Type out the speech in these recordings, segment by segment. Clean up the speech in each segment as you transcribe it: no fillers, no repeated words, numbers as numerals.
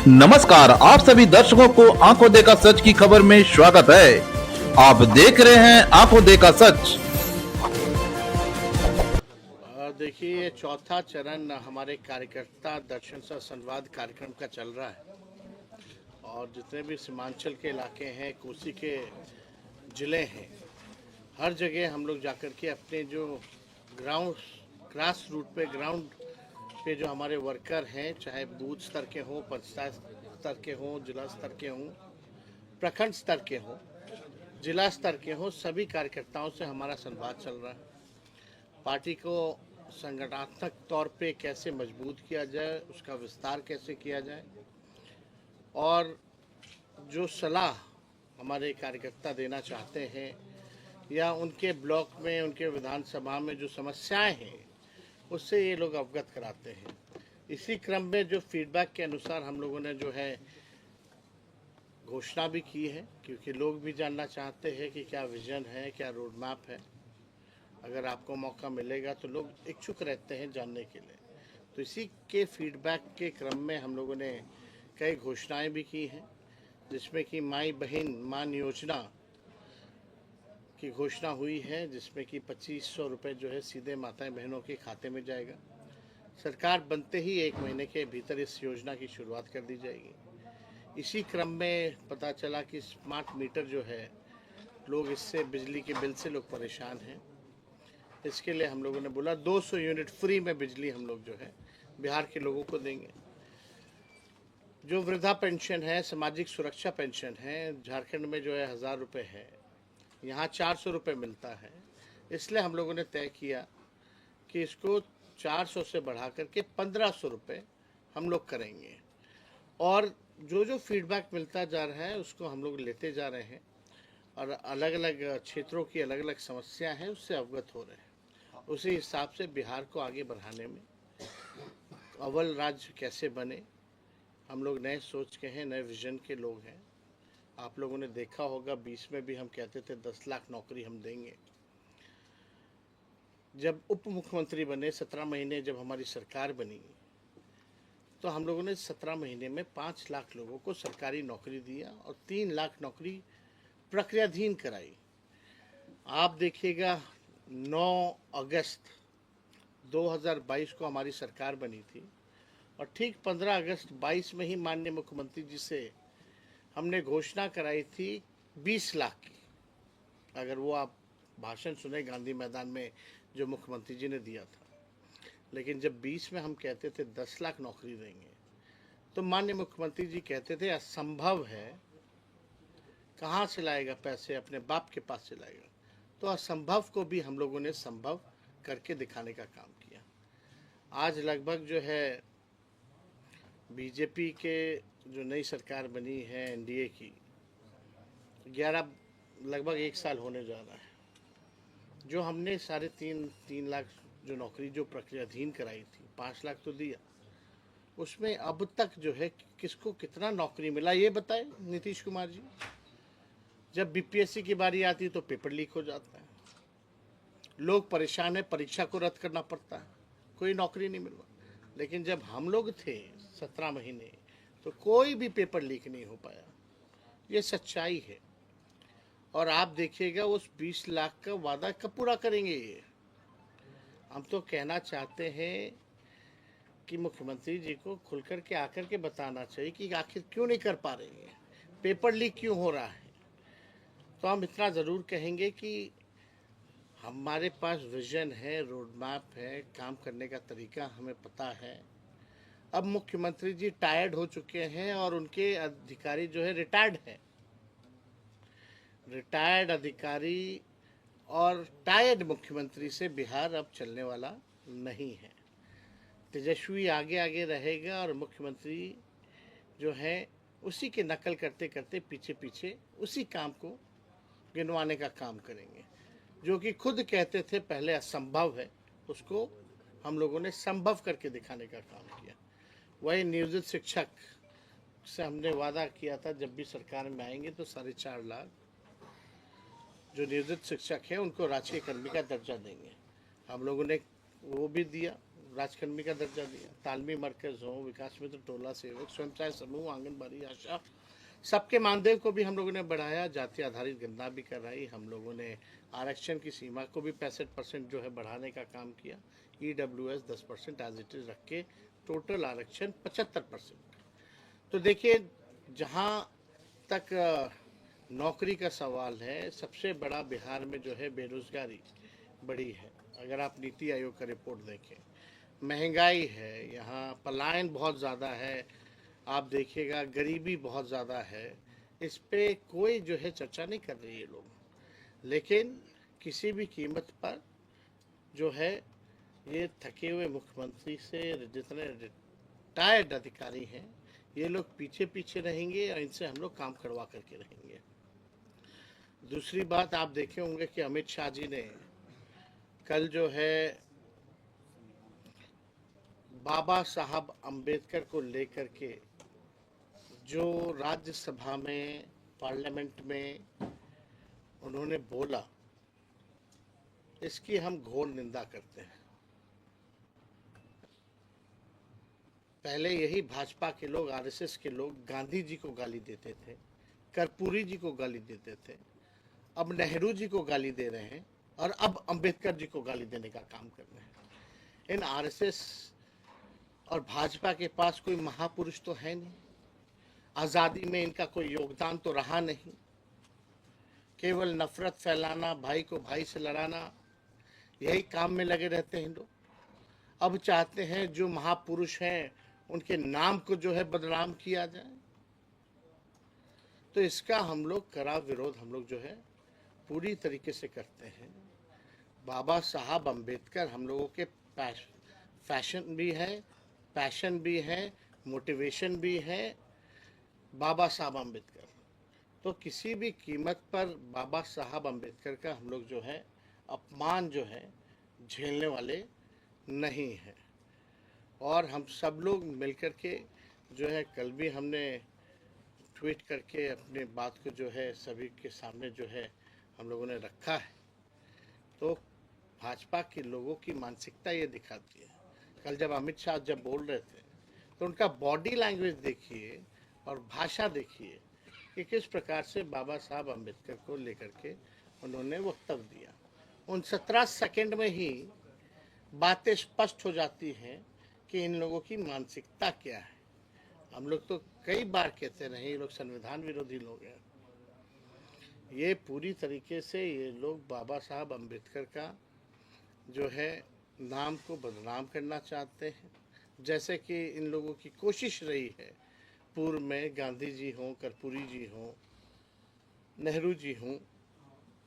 नमस्कार, आप सभी दर्शकों को आंखों देखा सच की खबर में स्वागत है। आप देख रहे हैं आंखों देखा सच। देखिए, ये चौथा चरण हमारे कार्यकर्ता दर्शन सा संवाद कार्यक्रम का चल रहा है और जितने भी सीमांचल के इलाके हैं, कोसी के ज़िले हैं, हर जगह हम लोग जाकर के अपने जो ग्राउंड ग्रास रूट पे ग्राउंड पे जो हमारे वर्कर हैं, चाहे बूथ स्तर के हों, पंचायत स्तर के हों, जिला स्तर के हों, प्रखंड स्तर के हों, जिला स्तर के हों, सभी कार्यकर्ताओं से हमारा संवाद चल रहा है। पार्टी को संगठनात्मक तौर पे कैसे मजबूत किया जाए, उसका विस्तार कैसे किया जाए और जो सलाह हमारे कार्यकर्ता देना चाहते हैं या उनके ब्लॉक में, उनके विधानसभा में जो समस्याएं हैं उससे ये लोग अवगत कराते हैं। इसी क्रम में जो फीडबैक के अनुसार हम लोगों ने जो है घोषणा भी की है, क्योंकि लोग भी जानना चाहते हैं कि क्या विजन है, क्या रोड मैप है। अगर आपको मौका मिलेगा तो लोग इच्छुक रहते हैं जानने के लिए। तो इसी के फीडबैक के क्रम में हम लोगों ने कई घोषणाएं भी की हैं, जिसमें कि माई बहन मान योजना की घोषणा हुई है, जिसमें कि 2500 रुपये जो है सीधे माताएं बहनों के खाते में जाएगा। सरकार बनते ही 1 महीने के भीतर इस योजना की शुरुआत कर दी जाएगी। इसी क्रम में पता चला कि स्मार्ट मीटर जो है, लोग इससे बिजली के बिल से लोग परेशान हैं। इसके लिए हम लोगों ने बोला 200 यूनिट फ्री में बिजली हम लोग जो है बिहार के लोगों को देंगे। जो वृद्धा पेंशन है, सामाजिक सुरक्षा पेंशन है, झारखंड में जो है 1000 रुपये है, यहाँ 400 रुपये मिलता है। इसलिए हम लोगों ने तय किया कि इसको 400 से बढ़ा करके 1500 रुपये हम लोग करेंगे और जो जो फीडबैक मिलता जा रहा है उसको हम लोग लेते जा रहे हैं और अलग अलग क्षेत्रों की अलग अलग समस्या हैं, उससे अवगत हो रहे हैं। उसी हिसाब से बिहार को आगे बढ़ाने में अव्वल राज्य कैसे बने, हम लोग नए सोच के हैं, नए विजन के लोग हैं। आप लोगों ने देखा होगा 20 में भी हम कहते थे 10 लाख नौकरी हम देंगे। जब उप मुख्यमंत्री बने, 17 महीने जब हमारी सरकार बनी, तो हम लोगों ने 17 महीने में 5 लाख लोगों को सरकारी नौकरी दिया और 3 लाख नौकरी प्रक्रियाधीन कराई। आप देखिएगा 9 अगस्त 2022 को हमारी सरकार बनी थी और ठीक 15 अगस्त 22 में ही माननीय मुख्यमंत्री जी से हमने घोषणा कराई थी 20 लाख की। अगर वो आप भाषण सुने गांधी मैदान में जो मुख्यमंत्री जी ने दिया था, लेकिन जब 20 में हम कहते थे 10 लाख नौकरी देंगे तो माननीय मुख्यमंत्री जी कहते थे असंभव है, कहाँ से लाएगा पैसे, अपने बाप के पास से लाएगा। तो असंभव को भी हम लोगों ने संभव करके दिखाने का काम किया। आज लगभग जो है बीजेपी के जो नई सरकार बनी है एनडीए की, 11 लगभग 1 साल होने जा रहा है। जो हमने 3.5 लाख जो नौकरी जो प्रक्रियाधीन कराई थी, 5 लाख तो दिया, उसमें अब तक जो है किसको कितना नौकरी मिला ये बताए नीतीश कुमार जी। जब बीपीएससी की बारी आती तो पेपर लीक हो जाता है, लोग परेशान है, परीक्षा को रद्द करना पड़ता है, कोई नौकरी नहीं मिल रहा। लेकिन जब हम लोग थे 17 महीने तो कोई भी पेपर लीक नहीं हो पाया। ये सच्चाई है। और आप देखिएगा उस 20 लाख का वादा कब पूरा करेंगे ये। हम तो कहना चाहते हैं कि मुख्यमंत्री जी को खुल कर के आकर के बताना चाहिए कि आखिर क्यों नहीं कर पा रहे हैं, पेपर लीक क्यों हो रहा है। तो हम इतना ज़रूर कहेंगे कि हमारे पास विजन है, रोड मैप है, काम करने का तरीका हमें पता है। अब मुख्यमंत्री जी टायर्ड हो चुके हैं और उनके अधिकारी जो है रिटायर्ड हैं। रिटायर्ड अधिकारी और टायर्ड मुख्यमंत्री से बिहार अब चलने वाला नहीं है। तेजस्वी आगे आगे रहेगा और मुख्यमंत्री जो है उसी के नकल करते करते पीछे पीछे उसी काम को गिनवाने का काम करेंगे। जो कि खुद कहते थे पहले असंभव है, उसको हम लोगों ने संभव करके दिखाने का काम किया। वही नियोजित शिक्षक से हमने वादा किया था जब भी सरकार में आएंगे तो 4.5 लाख जो नियोजित शिक्षक हैं उनको राजकीय कर्मी का दर्जा देंगे। हम लोगों ने वो भी दिया, राजकर्मी का दर्जा दिया, तालमी मरकज हो, विकास मित्र टोला सेवक, स्वयं सहायता समूह, आंगनबाड़ी, आशा, सबके मानदेय को भी हम लोगों ने बढ़ाया। जाति आधारित गणना भी कराई। हम लोगों ने आरक्षण की सीमा को भी 65% जो है बढ़ाने का काम किया। EWS 10% एज इट इज रख के टोटल आरक्षण 75%। तो देखिए, जहाँ तक नौकरी का सवाल है, सबसे बड़ा बिहार में जो है बेरोजगारी बड़ी है। अगर आप नीति आयोग का रिपोर्ट देखें, महंगाई है, यहाँ पलायन बहुत ज़्यादा है, आप देखिएगा गरीबी बहुत ज़्यादा है। इस पे कोई जो है चर्चा नहीं कर रही है लोग, लेकिन किसी भी कीमत पर जो है ये थके हुए मुख्यमंत्री से जितने रिटायर्ड अधिकारी हैं, ये लोग पीछे पीछे रहेंगे और इनसे हम लोग काम करवा करके रहेंगे। दूसरी बात, आप देखे होंगे कि अमित शाह जी ने कल जो है बाबा साहब अम्बेडकर को लेकर के जो राज्यसभा में, पार्लियामेंट में उन्होंने बोला, इसकी हम घोर निंदा करते हैं। पहले यही भाजपा के लोग, आरएसएस के लोग गांधी जी को गाली देते थे, कर्पूरी जी को गाली देते थे, अब नेहरू जी को गाली दे रहे हैं और अब अंबेडकर जी को गाली देने का काम कर रहे हैं। इन आरएसएस और भाजपा के पास कोई महापुरुष तो है नहीं, आज़ादी में इनका कोई योगदान तो रहा नहीं, केवल नफरत फैलाना, भाई को भाई से लड़ाना, यही काम में लगे रहते हैं लोग। अब चाहते हैं जो महापुरुष हैं उनके नाम को जो है बदनाम किया जाए। तो इसका हम लोग कड़ा विरोध हम लोग जो है पूरी तरीके से करते हैं। बाबा साहब अम्बेडकर हम लोगों के फैशन भी है, पैशन भी है, मोटिवेशन भी है, बाबा साहब अम्बेडकर। तो किसी भी कीमत पर बाबा साहब अम्बेडकर का हम लोग जो है अपमान जो है झेलने वाले नहीं है। और हम सब लोग मिलकर के जो है, कल भी हमने ट्वीट करके अपने बात को जो है सभी के सामने जो है हम लोगों ने रखा है। तो भाजपा के लोगों की मानसिकता ये दिखाती है। कल जब अमित शाह जब बोल रहे थे तो उनका बॉडी लैंग्वेज देखिए और भाषा देखिए कि किस प्रकार से बाबा साहब अम्बेडकर को लेकर के उन्होंने वक्तव्य दिया। उन 17 सेकंड में ही बातें स्पष्ट हो जाती हैं कि इन लोगों की मानसिकता क्या है। हम लोग तो कई बार कहते रहे ये लोग संविधान विरोधी लोग हैं। ये पूरी तरीके से ये लोग बाबा साहब अम्बेडकर का जो है नाम को बदनाम करना चाहते हैं। जैसे कि इन लोगों की कोशिश रही है पूर्व में, गांधी जी हों, कर्पूरी जी हों, नेहरू जी हों,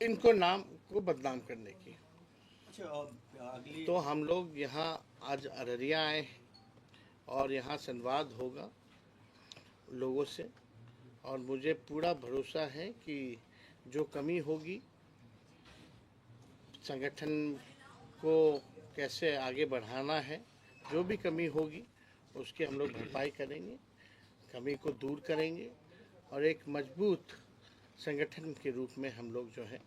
इनको नाम को बदनाम करने की। तो हम लोग यहाँ आज अररिया आए हैं और यहाँ संवाद होगा लोगों से, और मुझे पूरा भरोसा है कि जो कमी होगी, संगठन को कैसे आगे बढ़ाना है, जो भी कमी होगी उसकी हम लोग भरपाई करेंगे, कमी को दूर करेंगे और एक मजबूत संगठन के रूप में हम लोग जो है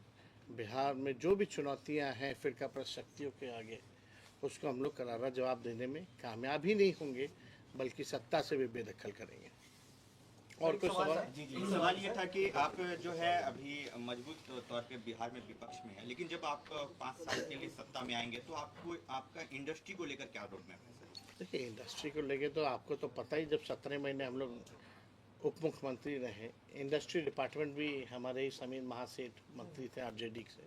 बिहार में जो भी चुनौतियां हैं फिरकापरस्त शक्तियों के आगे, उसको हम लोग करारा जवाब देने में कामयाब ही नहीं होंगे, बल्कि सत्ता से भी बेदखल करेंगे। और कुछ सवाल? जी सवाल ये था कि आप जो है अभी मजबूत तौर पे बिहार में विपक्ष में है, लेकिन जब आप 5 साल के लिए सत्ता में आएंगे तो आपको आपका इंडस्ट्री को लेकर क्या रोड मैप है? देखिए, इंडस्ट्री को लेकर तो आपको तो पता ही, जब 17 महीने हम लोग उप मुख्यमंत्री रहे, इंडस्ट्री डिपार्टमेंट भी हमारे ही समीर महासेठ मंत्री थे आरजेडी से।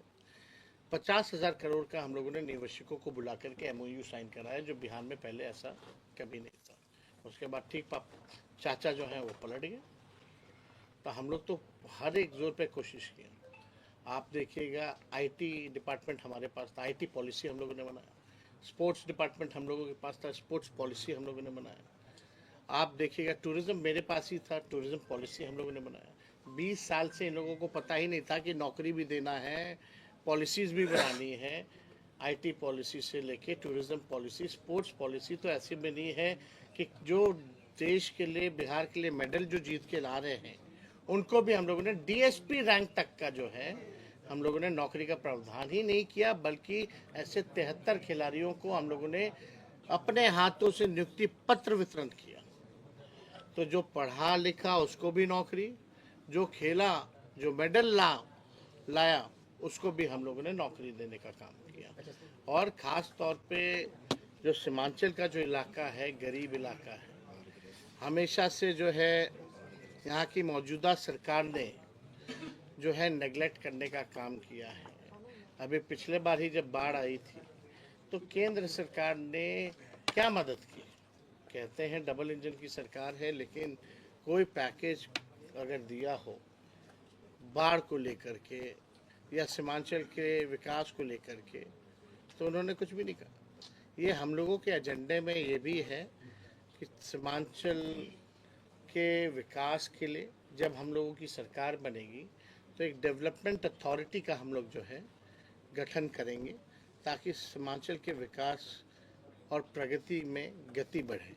50,000 करोड़ का हम लोगों ने निवेशकों को बुला करके MOU साइन कराया, जो बिहार में पहले ऐसा कभी नहीं था। उसके बाद ठीक चाचा जो हैं वो पलट गए। तो हम लोग तो हर एक जोर पे कोशिश की। आप देखिएगा IT डिपार्टमेंट हमारे पास था, IT पॉलिसी हम लोगों ने बनाया। स्पोर्ट्स डिपार्टमेंट हम लोगों के पास था, स्पोर्ट्स पॉलिसी हम लोगों ने बनाया। आप देखिएगा टूरिज्म मेरे पास ही था, टूरिज्म पॉलिसी हम लोगों ने बनाया। 20 साल से इन लोगों को पता ही नहीं था कि नौकरी भी देना है, पॉलिसीज़ भी बनानी है। IT पॉलिसी से लेके टूरिज्म पॉलिसी, स्पोर्ट्स पॉलिसी तो ऐसी बनी है कि जो देश के लिए, बिहार के लिए मेडल जो जीत के ला रहे हैं, उनको भी हम लोगों ने DSP रैंक तक का जो है हम लोगों ने नौकरी का प्रावधान ही नहीं किया, बल्कि ऐसे 73 खिलाड़ियों को हम लोगों ने अपने हाथों से नियुक्ति पत्र वितरण किया। तो जो पढ़ा लिखा उसको भी नौकरी, जो खेला, जो मेडल लाया उसको भी हम लोगों ने नौकरी देने का काम किया। और ख़ास तौर पे जो सीमांचल का जो इलाका है, गरीब इलाका है, हमेशा से जो है यहाँ की मौजूदा सरकार ने जो है नेगलेक्ट करने का काम किया है। अभी पिछले बार ही जब बाढ़ आई थी तो केंद्र सरकार ने क्या मदद की? कहते हैं डबल इंजन की सरकार है, लेकिन कोई पैकेज अगर दिया हो बाढ़ को लेकर के या सीमांचल के विकास को लेकर के, तो उन्होंने कुछ भी नहीं कहा। ये हम लोगों के एजेंडे में ये भी है कि सीमांचल के विकास के लिए जब हम लोगों की सरकार बनेगी तो एक डेवलपमेंट अथॉरिटी का हम लोग जो है गठन करेंगे, ताकि सीमांचल के विकास और प्रगति में गति बढ़े,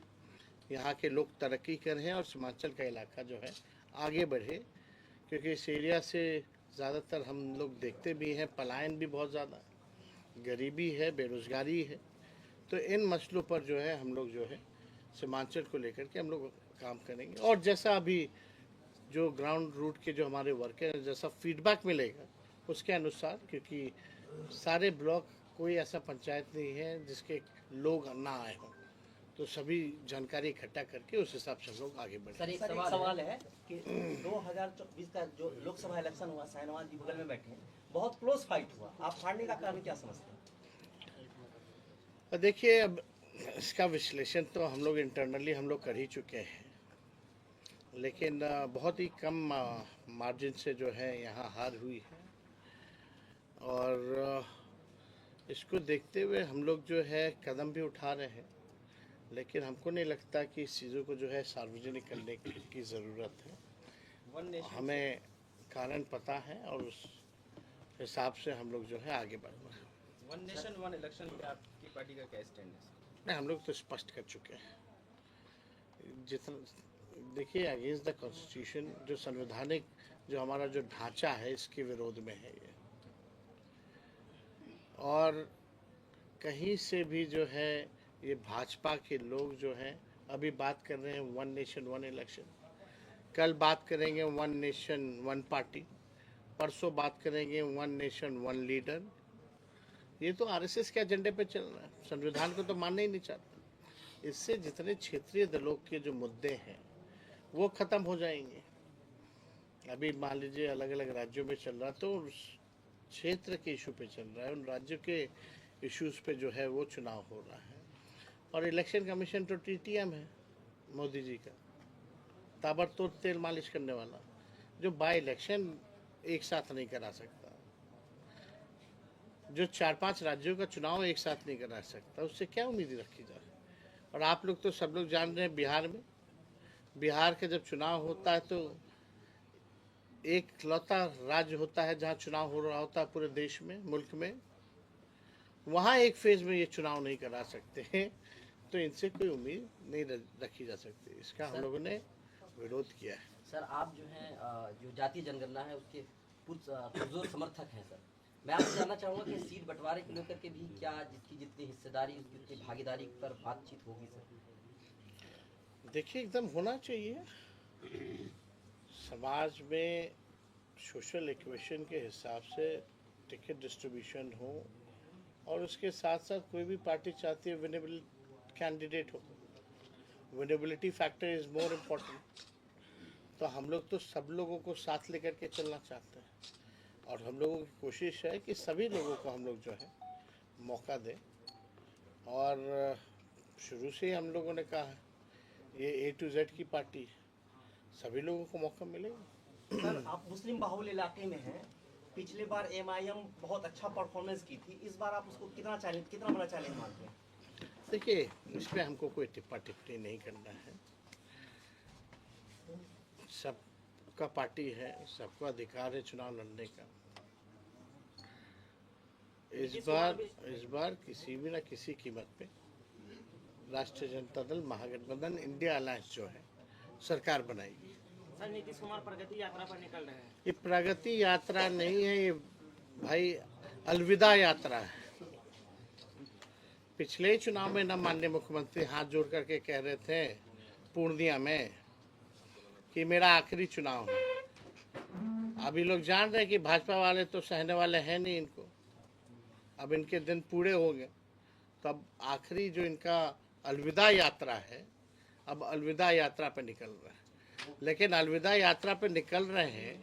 यहाँ के लोग तरक्की करें और सीमांचल का इलाका जो है आगे बढ़े। क्योंकि इस एरिया से ज़्यादातर हम लोग देखते भी हैं पलायन भी बहुत ज़्यादा, गरीबी है, बेरोज़गारी है। तो इन मसलों पर जो है हम लोग जो है सीमांचल को लेकर के हम लोग काम करेंगे। और जैसा अभी जो ग्राउंड रूट के जो हमारे वर्कर हैं, जैसा फीडबैक मिलेगा उसके अनुसार, क्योंकि सारे ब्लॉक कोई ऐसा पंचायत नहीं है जिसके लोग ना आए हों, तो सभी जानकारी इकट्ठा करके उस हिसाब से हम लोग आगे बढ़े। सर, एक सवाल है कि 2024 का जो लोकसभा इलेक्शन हुआ, शाहनवाज जी बगल में बैठे हैं, बहुत क्लोज फाइट हुआ, आप हारने का कारण क्या समझते हैं? देखिए, अब इसका विश्लेषण तो हम लोग इंटरनली हम लोग कर ही चुके हैं, लेकिन बहुत ही कम मार्जिन से जो है यहाँ हार हुई है। और इसको देखते हुए हम लोग जो है कदम भी उठा रहे हैं, लेकिन हमको नहीं लगता कि इस चीज़ों को जो है सार्वजनिक करने की ज़रूरत है। हमें कारण पता है और उस हिसाब से हम लोग जो है आगे बढ़ रहे हैं। वन नेशन वन इलेक्शन पे आपकी पार्टी का क्या स्टैंड है? नहीं, हम लोग तो स्पष्ट कर चुके हैं। जितना देखिए, अगेंस्ट द कॉन्स्टिट्यूशन, जो संवैधानिक जो हमारा जो ढांचा है, इसके विरोध में है ये। और कहीं से भी जो है ये भाजपा के लोग जो हैं अभी बात कर रहे हैं वन नेशन वन इलेक्शन, कल बात करेंगे वन नेशन वन पार्टी, परसों बात करेंगे वन नेशन वन लीडर। ये तो आरएसएस के एजेंडे पे चल रहा है, संविधान को तो मानना ही नहीं चाहते। इससे जितने क्षेत्रीय दलों के जो मुद्दे हैं वो खत्म हो जाएंगे। अभी मान लीजिए अलग अलग राज्यों में चल रहा, तो उस क्षेत्र के इशू पे चल रहा है, उन राज्यों के इश्यूज पे जो है वो चुनाव हो रहा है। और इलेक्शन कमीशन तो टीटीएम है मोदी जी का, ताबड़तोड़ तेल मालिश करने वाला, जो बाय इलेक्शन एक साथ नहीं करा सकता, जो 4-5 राज्यों का चुनाव एक साथ नहीं करा सकता, उससे क्या उम्मीद रखी जाए। और आप लोग तो सब लोग जान रहे हैं, बिहार के जब चुनाव होता है तो एक लौता राज्य होता है जहाँ चुनाव हो रहा होता है पूरे देश में, मुल्क में, वहाँ एक फेज में ये चुनाव नहीं करा सकते हैं, तो इनसे कोई उम्मीद नहीं रखी जा सकती। इसका हम लोगों ने विरोध किया है। सर, आप जो हैं जो जातीय जनगणना है उसके पुरजोर समर्थक हैं। सर, मैं आपसे जानना चाहूँगा कि सीट बंटवारे को लेकर के भी क्या जिसकी जितनी हिस्सेदारी, जितनी भागीदारी पर बातचीत होगी? सर, देखिए, एकदम होना चाहिए। समाज में सोशल इक्वेशन के हिसाब से टिकट डिस्ट्रीब्यूशन हो, और उसके साथ साथ कोई भी पार्टी चाहती है विनेबल कैंडिडेट हो। Winnability factor is more important. तो हम लोग तो सब लोगों को साथ लेकर के चलना चाहते हैं, और हम लोगों की कोशिश है कि सभी लोगों को हम लोग जो है मौका दें। और शुरू से ही हम लोगों ने कहा है ये A to Z की पार्टी है, सभी लोगों को मौका मिलेगा। सर, आप मुस्लिम बाहुल इलाके में हैं, पिछले बार MIM बहुत अच्छा परफॉर्मेंस की थी, इस बार आप उसको कितना बड़ा चैलेंज मानते हैं? देखिए, इसमें हमको कोई टिप्पा टिप्पणी नहीं करना है। सबका पार्टी है, सबको अधिकार है चुनाव लड़ने का। इस बार किसी भी ना किसी कीमत पे राष्ट्रीय जनता दल महागठबंधन इंडिया अलायंस जो है सरकार बनाएगी। सर, नीतीश कुमार प्रगति यात्रा पर निकल रहे हैं। ये प्रगति यात्रा नहीं है, ये भाई अलविदा यात्रा है। पिछले ही चुनाव में न माननीय मुख्यमंत्री हाथ जोड़ करके कह रहे थे पूर्णिया में कि मेरा आखिरी चुनाव है। अभी लोग जान रहे हैं कि भाजपा वाले तो सहने वाले हैं नहीं इनको, अब इनके दिन पूरे हो गए। तो अब आखिरी जो इनका अलविदा यात्रा है, अब अलविदा यात्रा पे निकल रहे हैं। लेकिन अलविदा यात्रा पे निकल रहे हैं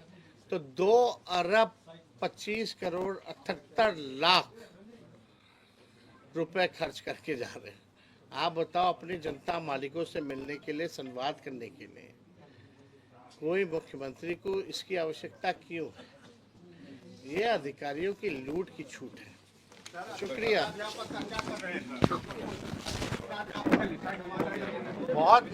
तो 2 अरब 25 करोड़ 78 लाख रुपए खर्च करके जा रहे हैं। आप बताओ, अपनी जनता मालिकों से मिलने के लिए, संवाद करने के लिए कोई मुख्यमंत्री को इसकी आवश्यकता क्यों है? ये अधिकारियों की लूट की छूट है। शुक्रिया। बहुत